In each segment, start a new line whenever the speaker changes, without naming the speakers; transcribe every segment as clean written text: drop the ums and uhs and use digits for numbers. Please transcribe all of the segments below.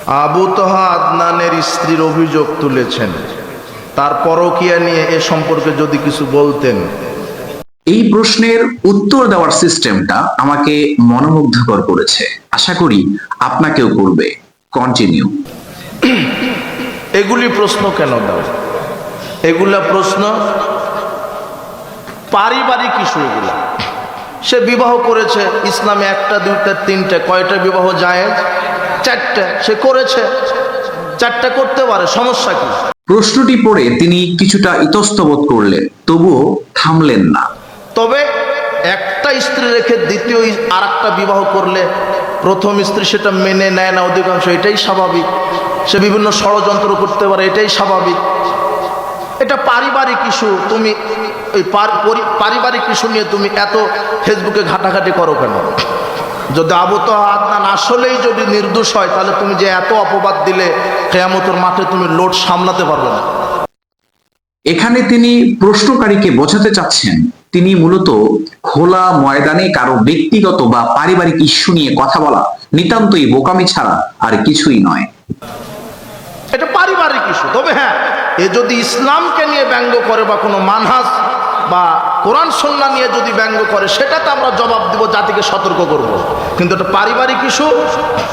আবু তহা আদনানের স্ত্রীর অভিযোগ তুলেছেন, তার পরকীয়া নিয়ে এ সম্পর্কে যদি কিছু বলতেন।
এই প্রশ্নের উত্তর দেওয়ার সিস্টেমটা আমাকে মনোমুগ্ধকর করেছে, আশা করি আপনাকেও করবে। কন্টিনিউ।
এগুলি প্রশ্ন কেন দাও? এগুলা প্রশ্ন পারিবারিক ইস্যু। এগুলা সে বিবাহ করেছে, ইসলামে একটা দুইটা তিনটা, কয়টা বিবাহ জায়েজ? চারটা। সে করেছে, চারটা করতে পারে, সমস্যা কি?
প্রশ্নটি পড়ে তিনি কিছুটা ইতস্তত করলেন, তবুও থামলেন না।
তবে একটা স্ত্রী রেখে দ্বিতীয় আর একটা বিবাহ করলে প্রথম স্ত্রী সেটা মেনে নেয় না অধিকাংশ, এটাই স্বাভাবিক। সে বিভিন্ন ষড়যন্ত্র করতে পারে, এটাই স্বাভাবিক। এটা পারিবারিক ইস্যু। তুমি ওই পারিবারিক ইস্যু নিয়ে তুমি এত ফেসবুকে ঘাটাঘাটি করো কেন? যদি আবু তহা আদনান আসলেই যদি নির্দোষ হয়, তাহলে তুমি যে এত অপবাদ দিলে কিয়ামতের মাঠে তুমি লোড সামলাতে পারবে না।
এখানে তিনি প্রশ্নকারীকে বোঝাতে চাচ্ছেন তিনি মূলত খোলা ময়দানে কারো ব্যক্তিগত বা পারিবারিক ইস্যু নিয়ে কথা বলা নিতান্তই বোকামি ছাড়া আর কিছুই নয়।
এটা পারিবারিক ইস্যু। তবে হ্যাঁ, এ যদি ইসলামকে নিয়ে ব্যঙ্গ করে বা কোনো মানহাজ বা কোরআন সুন্নাহ নিয়ে যদি ব্যঙ্গ করে, সেটাতে আমরা জবাব দিব, জাতিকে সতর্ক করব। কিন্তু এটা পারিবারিক ইস্যু,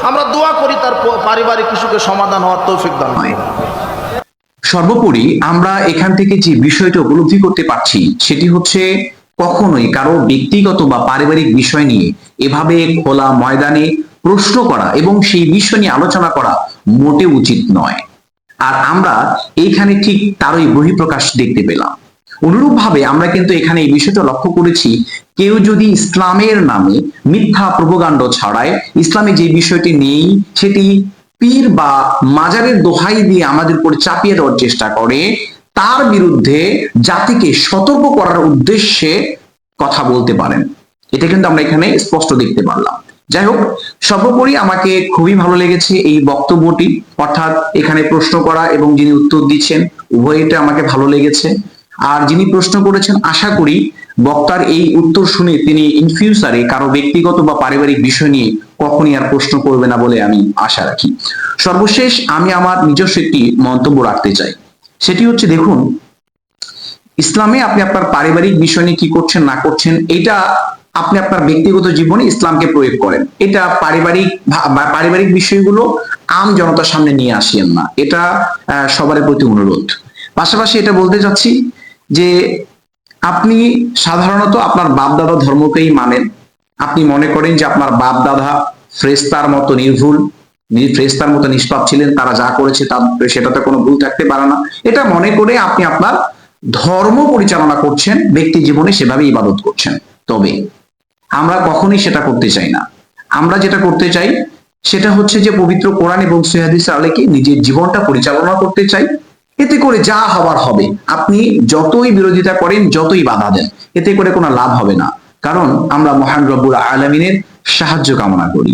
আমরা দোয়া করি তার পারিবারিক ইস্যুকে সমাধান হওয়ার তৌফিক দান হয়।
সর্বোপরি আমরা এখান থেকে যে বিষয়টা উপলব্ধি করতে পারছি সেটি হচ্ছে কখনোই কারো ব্যক্তিগত বা পারিবারিক বিষয় নিয়ে এভাবে খোলা ময়দানে প্রশ্ন করা এবং সেই বিষয় নিয়ে আলোচনা করা মোটে উচিত নয়। আর আমরা এইখানে ঠিক তারই বহিঃপ্রকাশ দেখতে পেলাম। অনুরূপভাবে আমরা কিন্তু এখানে এই বিষয়টা লক্ষ্য করেছি, কেউ যদি ইসলামের নামে মিথ্যা প্রোপাগান্ড ছড়ায়, ইসলামে যে বিষয়টি নেই সেটি পীর বা মাজারের দোহাই দিয়ে আমাদের উপর চাপিয়ে দেওয়ার চেষ্টা করে, তার বিরুদ্ধে জাতিকে সতর্ক করার উদ্দেশ্যে কথা বলতে পারেন। এটা কিন্তু আমরা এখানে স্পষ্ট দেখতে পারলাম। যাই হোক, সর্বোপরি আমাকে খুবই ভালো লেগেছে এই বক্তব্যটি, অর্থাৎ এখানে প্রশ্ন করা এবং যিনি উত্তর দিচ্ছেন উভয়টা আমাকে ভালো লেগেছে। আর যিনি প্রশ্ন করেছেন, আশা করি বক্তার এই উত্তর শুনে তিনি ইন ফিউচারে কারো ব্যক্তিগত বা পারিবারিক বিষয় নিয়ে কখনই আর প্রশ্ন করবে না বলে আমি আশা রাখি। সর্বশেষ আমি আমার নিজস্ব একটি মন্তব্য রাখতে চাই, সেটি হচ্ছে, দেখুন, ইসলামে আপনি আপনার পারিবারিক বিষয় নিয়ে কি করছেন না করছেন এটা আপনি আপনার ব্যক্তিগত জীবনে ইসলামকে প্রয়োগ করেন। এটা পারিবারিক বিষয়গুলো আম জনতার সামনে নিয়ে আসেন না, এটা সবার প্রতি অনুরোধ। পাশাপাশি এটা বলতে চাচ্ছি যে আপনি সাধারণত আপনার বাপ দাদা ধর্মকেই মানেন। আপনি মনে করেন যে আপনার বাপ দাদা ফেরেশতার মতো নির্ভুল, ফেরেশতার মতো নিষ্পাপ ছিলেন, তারা যা করেছে সেটাতে কোনো ভুল থাকতে পারে না। এটা মনে করে আপনি আপনার ধর্ম পরিচালনা করছেন, ব্যক্তি জীবনে সেভাবে ইবাদত করছেন। তবে আমরা কখনোই সেটা করতে চাই না। আমরা যেটা করতে চাই সেটা হচ্ছে যে পবিত্র কোরআন এবং সহিহ হাদিসের আলোকে নিজের জীবনটা পরিচালনা করতে চাই। এতে করে যা হওয়ার হবে, আপনি যতই বিরোধিতা করেন, যতই বাধা দেন, এতে করে কোনো লাভ হবে না, কারণ আমরা মহান রব্বুল আলামিনের সাহায্য কামনা করি।